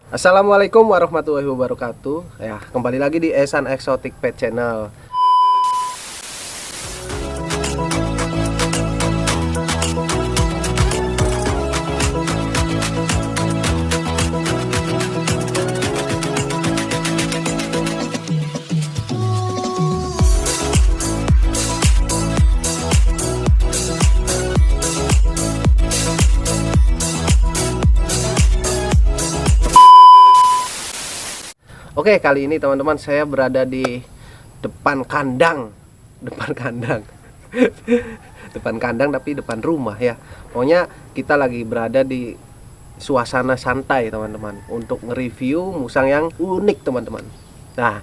Assalamualaikum warahmatullahi wabarakatuh. Ya, kembali lagi di Esan Exotic Pet Channel. Oke, kali ini teman-teman saya berada di depan kandang, depan kandang. Depan kandang tapi depan rumah ya. Pokoknya kita lagi berada di suasana santai teman-teman untuk nge-review musang yang unik teman-teman. Nah,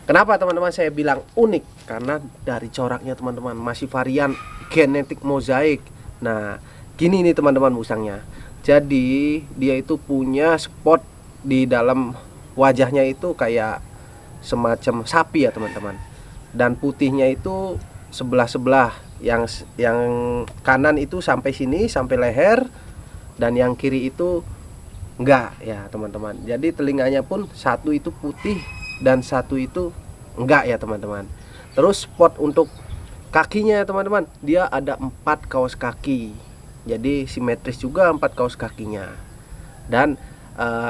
kenapa teman-teman saya bilang unik? Karena dari coraknya teman-teman masih varian genetik mozaik. Nah, gini nih teman-teman musangnya. Jadi dia itu punya spot di dalam wajahnya itu kayak semacam sapi ya teman-teman, dan putihnya itu sebelah-sebelah, yang kanan itu sampai sini sampai leher, dan yang kiri itu enggak ya teman-teman. Jadi telinganya pun satu itu putih dan satu itu enggak ya teman-teman. Terus spot untuk kakinya ya teman-teman, dia ada 4 kaos kaki, jadi simetris juga 4 kaos kakinya, dan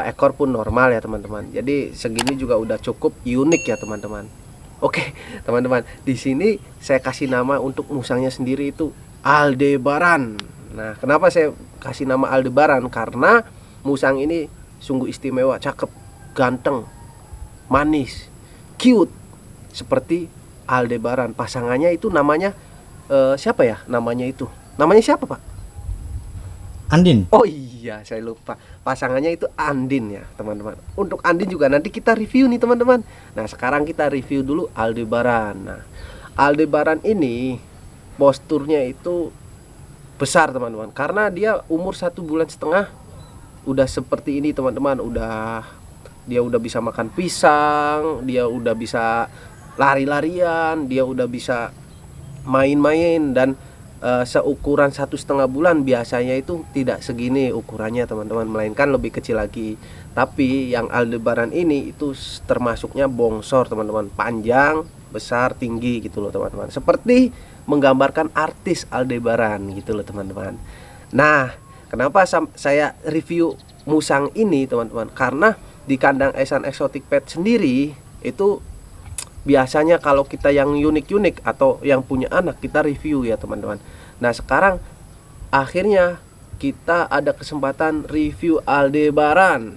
ekor pun normal ya teman-teman. Jadi segini juga udah cukup unik ya teman-teman. Oke teman-teman, di sini saya kasih nama untuk musangnya sendiri itu Aldebaran. Nah, kenapa saya kasih nama Aldebaran? Karena musang ini sungguh istimewa, cakep, ganteng, manis, cute seperti Aldebaran. Pasangannya itu namanya siapa ya? Namanya siapa, Pak? Andin. Oh iya, saya lupa. Pasangannya itu Andin ya, teman-teman. Untuk Andin juga nanti kita review nih, teman-teman. Nah, sekarang kita review dulu Aldebaran. Nah, Aldebaran ini posturnya itu besar, teman-teman. Karena dia umur 1,5 bulan udah seperti ini, teman-teman. Dia udah bisa makan pisang, dia udah bisa lari-larian, dia udah bisa main-main, dan seukuran 1,5 bulan biasanya itu tidak segini ukurannya teman-teman, melainkan lebih kecil lagi. Tapi yang Aldebaran ini itu termasuknya bongsor teman-teman, panjang, besar, tinggi gitu loh teman-teman, seperti menggambarkan artis Aldebaran gitu loh teman-teman. Nah, kenapa saya review musang ini teman-teman? Karena di kandang Esan Exotic Pet sendiri itu biasanya kalau kita yang unik-unik atau yang punya anak kita review ya teman-teman. Nah, sekarang akhirnya kita ada kesempatan review Aldebaran.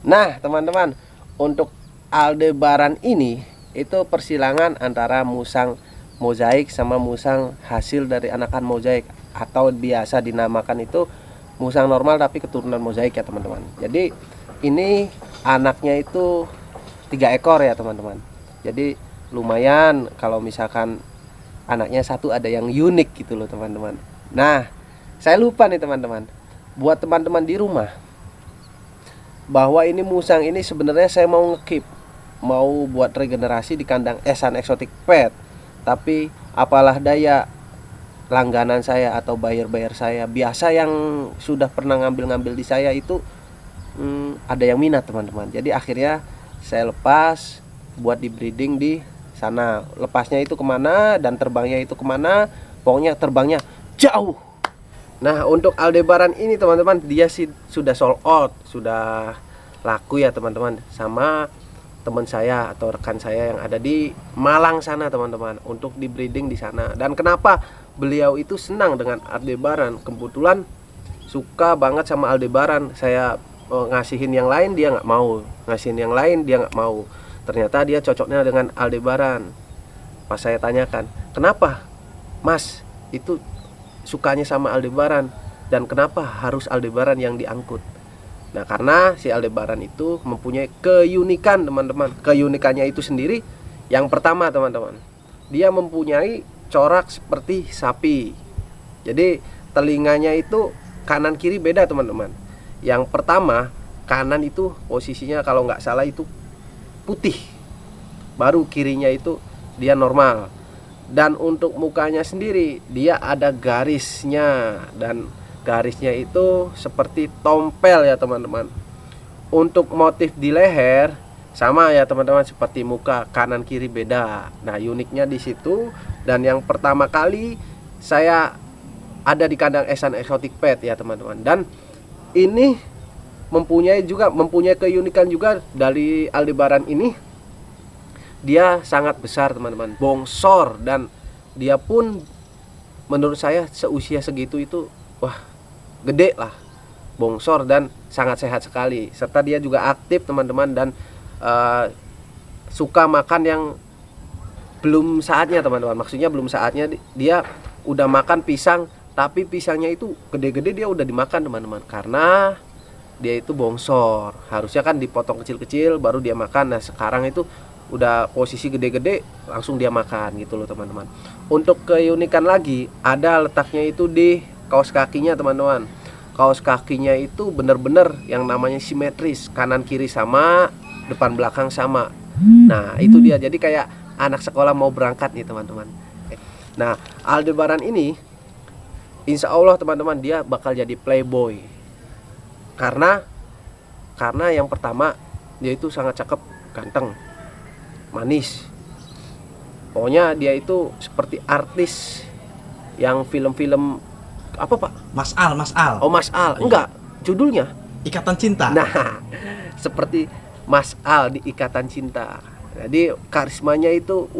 Nah teman-teman, untuk Aldebaran ini itu persilangan antara musang mozaik sama musang hasil dari anakan mozaik, atau biasa dinamakan itu musang normal tapi keturunan mozaik ya teman-teman. Jadi ini anaknya itu 3 ekor ya teman-teman. Jadi lumayan kalau misalkan anaknya satu ada yang unik gitu loh teman-teman. Nah, saya lupa nih teman-teman, buat teman-teman di rumah, bahwa ini musang ini sebenarnya saya mau ngekeep, mau buat regenerasi di kandang Esan Exotic Pet. Tapi apalah daya, langganan saya atau buyer-buyer saya biasa yang sudah pernah ngambil-ngambil di saya itu ada yang minat teman-teman. Jadi akhirnya saya lepas buat di breeding di sana. Lepasnya itu kemana dan terbangnya itu kemana, pokoknya terbangnya jauh. Nah, untuk Aldebaran ini teman-teman, dia sih sudah sold out, sudah laku ya teman-teman, sama teman saya atau rekan saya yang ada di Malang sana teman-teman, untuk di breeding di sana. Dan kenapa beliau itu senang dengan Aldebaran? Kebetulan suka banget sama Aldebaran. Saya ngasihin yang lain dia nggak mau, ngasihin yang lain dia nggak mau. Ternyata dia cocoknya dengan Aldebaran. Pas saya tanyakan, kenapa Mas itu sukanya sama Aldebaran, dan kenapa harus Aldebaran yang diangkut? Nah, karena si Aldebaran itu mempunyai keunikan teman-teman. Keunikannya itu sendiri, yang pertama teman-teman, dia mempunyai corak seperti sapi. Jadi telinganya itu kanan kiri beda teman-teman. Yang pertama, kanan itu posisinya kalau nggak salah itu putih, baru kirinya itu dia normal. Dan untuk mukanya sendiri dia ada garisnya, dan garisnya itu seperti tompel ya teman-teman. Untuk motif di leher sama ya teman-teman, seperti muka, kanan kiri beda. Nah, uniknya di situ. Dan yang pertama kali saya ada di kandang Ehsan Exotic Pet ya teman-teman. Dan ini mempunyai keunikan juga dari Aldebaran ini. Dia sangat besar teman-teman, bongsor, dan dia pun menurut saya seusia segitu itu wah, gede lah, bongsor dan sangat sehat sekali. Serta dia juga aktif teman-teman, dan suka makan yang belum saatnya teman-teman. Maksudnya belum saatnya dia udah makan pisang, tapi pisangnya itu gede-gede dia udah dimakan teman-teman, karena dia itu bongsor. Harusnya kan dipotong kecil-kecil baru dia makan. Nah, sekarang itu udah posisi gede-gede langsung dia makan gitu loh teman-teman. Untuk keunikan lagi, ada letaknya itu di kaos kakinya teman-teman. Kaos kakinya itu bener-bener yang namanya simetris, kanan kiri sama, depan belakang sama. Nah, itu dia, jadi kayak anak sekolah mau berangkat nih teman-teman. Nah, Aldebaran ini insya Allah teman-teman dia bakal jadi playboy, karena yang pertama dia itu sangat cakep, ganteng, manis. Pokoknya dia itu seperti artis yang film-film apa Pak? Mas Al, Mas Al. Oh, Mas Al. Enggak, judulnya Ikatan Cinta. Nah, seperti Mas Al di Ikatan Cinta. Jadi karismanya itu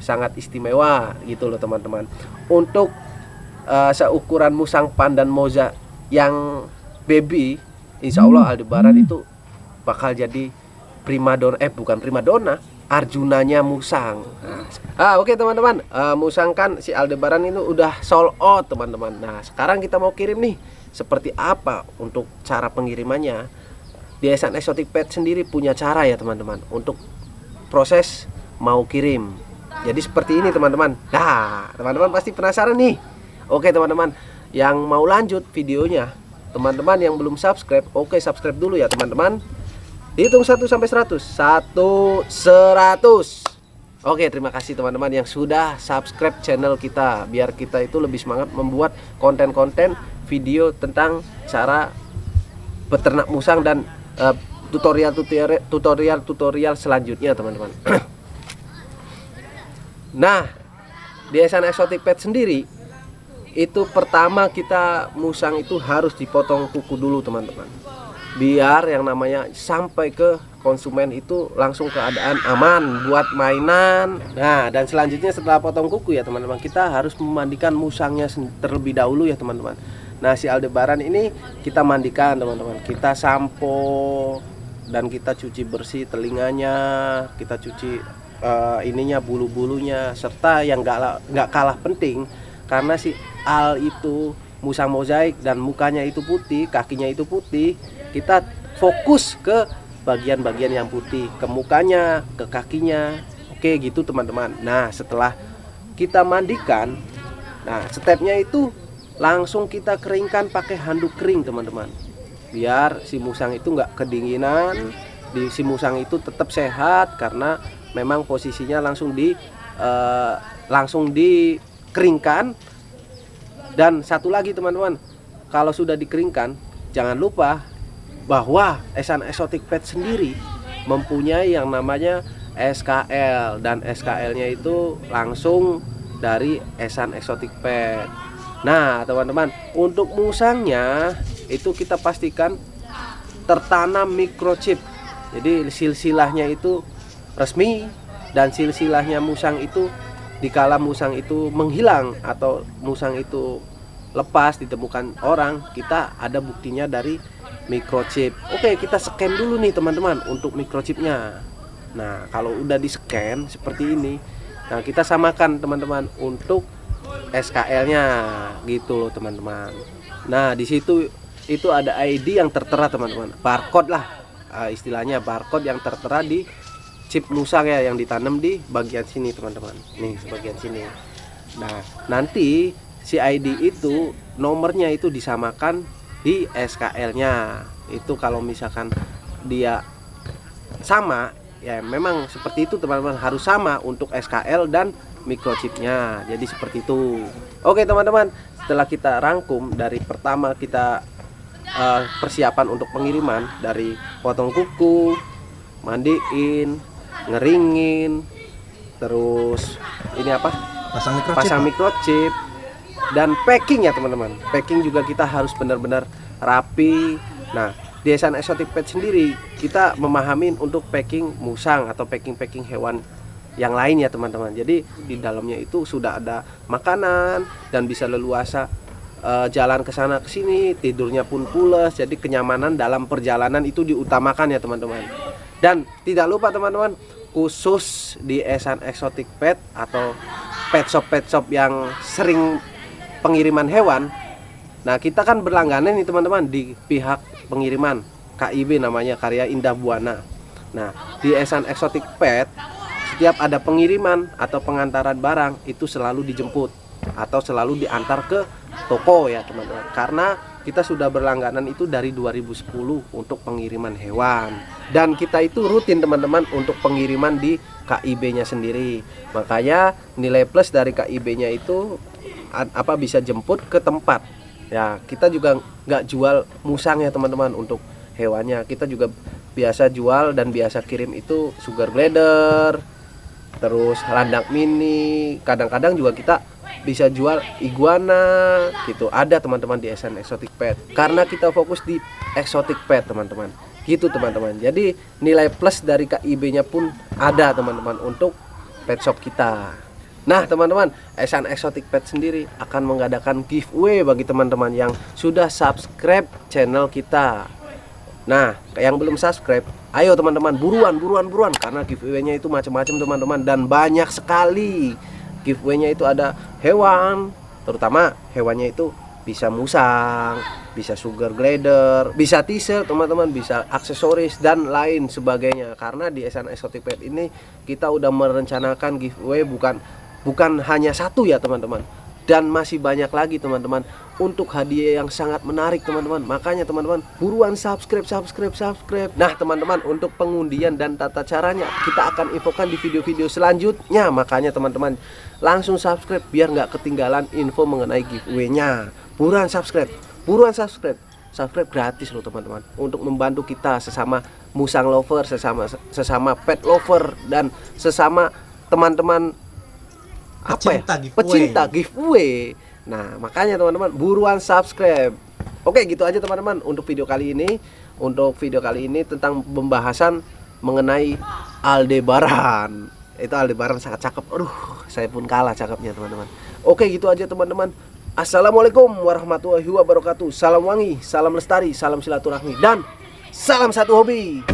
sangat istimewa gitu loh teman-teman. Untuk seukuran musang pandan moza yang baby, insya Allah Aldebaran itu bakal jadi primadona, bukan primadona, Arjunanya musang. Oke teman-teman, musang kan si Aldebaran itu udah sold out teman-teman. Nah, sekarang kita mau kirim nih. Seperti apa untuk cara pengirimannya? Di Ehsan Exotic Pet sendiri punya cara ya teman-teman untuk proses mau kirim. Jadi seperti ini teman-teman. Nah, teman-teman pasti penasaran nih. Oke teman-teman, yang mau lanjut videonya, teman-teman yang belum subscribe, oke subscribe dulu ya teman-teman. Hitung 1 sampai 100. 100. Oke, terima kasih teman-teman yang sudah subscribe channel kita, biar kita itu lebih semangat membuat konten-konten video tentang cara beternak musang dan tutorial selanjutnya teman-teman. Nah, di Ehsan Exotic Pet sendiri itu pertama kita musang itu harus dipotong kuku dulu teman-teman, biar yang namanya sampai ke konsumen itu langsung keadaan aman buat mainan. Nah, dan selanjutnya setelah potong kuku ya teman-teman, kita harus memandikan musangnya terlebih dahulu ya teman-teman. Nah, si Aldebaran ini kita mandikan teman-teman, kita sampo dan kita cuci bersih telinganya, kita cuci ininya, bulu-bulunya, serta yang nggak kalah penting, karena si Al itu musang mozaik dan mukanya itu putih, kakinya itu putih, kita fokus ke bagian-bagian yang putih, ke mukanya, ke kakinya. Oke gitu teman-teman. Nah, setelah kita mandikan, nah stepnya itu langsung kita keringkan pakai handuk kering teman-teman, biar si musang itu nggak kedinginan, si musang itu tetap sehat, karena memang posisinya langsung dikeringkan. Dan satu lagi teman-teman, kalau sudah dikeringkan, jangan lupa bahwa Ehsan Exotic Pet sendiri mempunyai yang namanya SKL, dan SKL-nya itu langsung dari Ehsan Exotic Pet. Nah teman-teman, untuk musangnya itu kita pastikan tertanam microchip. Jadi silsilahnya itu resmi, dan silsilahnya musang itu dikala musang itu menghilang atau musang itu lepas ditemukan orang, kita ada buktinya dari microchip. Oke, kita scan dulu nih teman-teman untuk microchipnya. Nah, kalau udah di scan seperti ini, nah kita samakan teman-teman untuk SKL-nya gitu loh teman-teman. Nah, di situ itu ada ID yang tertera teman-teman, barcode lah, istilahnya barcode yang tertera di chip musang ya, yang ditanam di bagian sini teman-teman, nih bagian sini. Nah, nanti si ID itu nomornya itu disamakan di SKL-nya. Itu kalau misalkan dia sama, ya memang seperti itu teman-teman, harus sama untuk SKL dan microchipnya. Jadi seperti itu. Oke teman-teman, setelah kita rangkum dari pertama kita persiapan untuk pengiriman, dari potong kuku, mandiin, ngeringin, terus ini apa? Pasang microchip dan packing ya teman-teman. Packing juga kita harus benar-benar rapi. Nah, di Esan Exotic Pet sendiri kita memahamin untuk packing musang atau packing hewan yang lain ya teman-teman. Jadi di dalamnya itu sudah ada makanan dan bisa leluasa jalan ke sana ke sini, tidurnya pun pules. Jadi kenyamanan dalam perjalanan itu diutamakan ya teman-teman. Dan tidak lupa teman-teman, khusus di Esan Exotic Pet atau pet shop yang sering pengiriman hewan. Nah, kita kan berlangganan nih teman-teman di pihak pengiriman KIB, namanya Karya Indah Buana. Nah, di Esan Exotic Pet setiap ada pengiriman atau pengantaran barang itu selalu dijemput atau selalu diantar ke toko ya teman-teman. Karena kita sudah berlangganan itu dari 2010 untuk pengiriman hewan. Dan kita itu rutin teman-teman untuk pengiriman di KIB-nya sendiri. Makanya nilai plus dari KIB-nya itu bisa jemput ke tempat. Ya, kita juga nggak jual musang ya teman-teman untuk hewannya. Kita juga biasa jual dan biasa kirim itu sugar glider, terus landak mini, kadang-kadang juga kita bisa jual iguana gitu. Ada teman-teman di Esan Exotic Pet karena kita fokus di exotic pet teman-teman, gitu teman-teman. Jadi nilai plus dari KIB-nya pun ada teman-teman untuk pet shop kita. Nah teman-teman, Esan Exotic Pet sendiri akan mengadakan giveaway bagi teman-teman yang sudah subscribe channel kita. Nah, yang belum subscribe, ayo teman-teman, buruan karena giveaway-nya itu macam-macam teman-teman, dan banyak sekali. Giveaway-nya itu ada hewan, terutama hewannya itu bisa musang, bisa sugar glider, bisa t-shirt teman-teman, bisa aksesoris dan lain sebagainya. Karena di Esan Exotic Pet ini kita udah merencanakan giveaway bukan hanya satu ya teman-teman, dan masih banyak lagi teman-teman untuk hadiah yang sangat menarik teman-teman. Makanya teman-teman buruan subscribe. Nah teman-teman, untuk pengundian dan tata caranya kita akan infokan di video-video selanjutnya. Makanya teman-teman langsung subscribe biar nggak ketinggalan info mengenai giveaway-nya. Buruan subscribe. Subscribe gratis loh teman-teman, untuk membantu kita sesama musang lover, sesama pet lover, dan sesama teman-teman pecinta giveaway. Nah makanya teman-teman buruan subscribe. Oke, gitu aja teman-teman untuk video kali ini. Untuk video kali ini tentang pembahasan mengenai Aldebaran. Itu Aldebaran sangat cakep. Aduh, saya pun kalah cakepnya teman-teman. Oke, gitu aja teman-teman. Assalamualaikum warahmatullahi wabarakatuh. Salam wangi, salam lestari, salam silaturahmi, dan salam satu hobi.